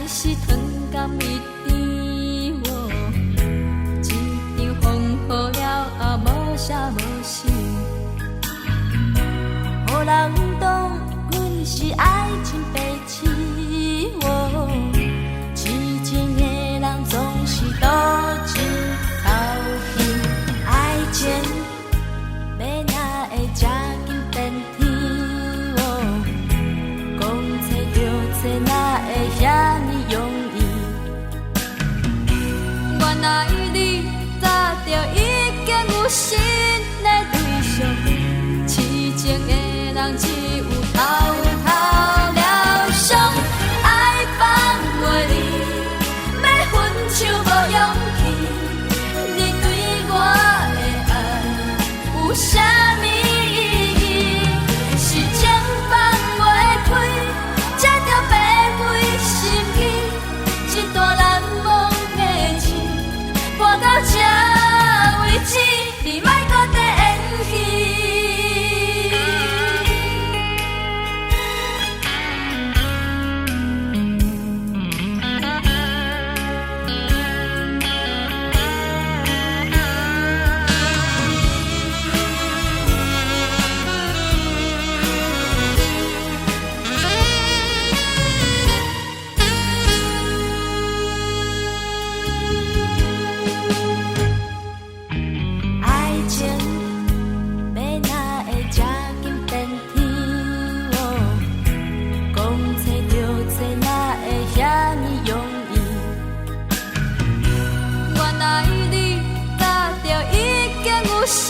是糖甘蜜甜，一场风雨了无声无息，予人当阮是爱情白痴。痴情的人总是多情偷戏，爱情要哪会这紧变天？讲找着找哪会遐尼容易？原来你早就已经有新的对象，痴情的人只有偷偷疗伤，爱放袂离，要分手无勇气，你对我的爱有啥物意义？是情放袂开，才着白费心机，一段难忘的情，伴到这为止，你莫搁再演戏。爱情要哪会这紧变天？讲找着找哪会遐尼容易？原来你早就已经有心。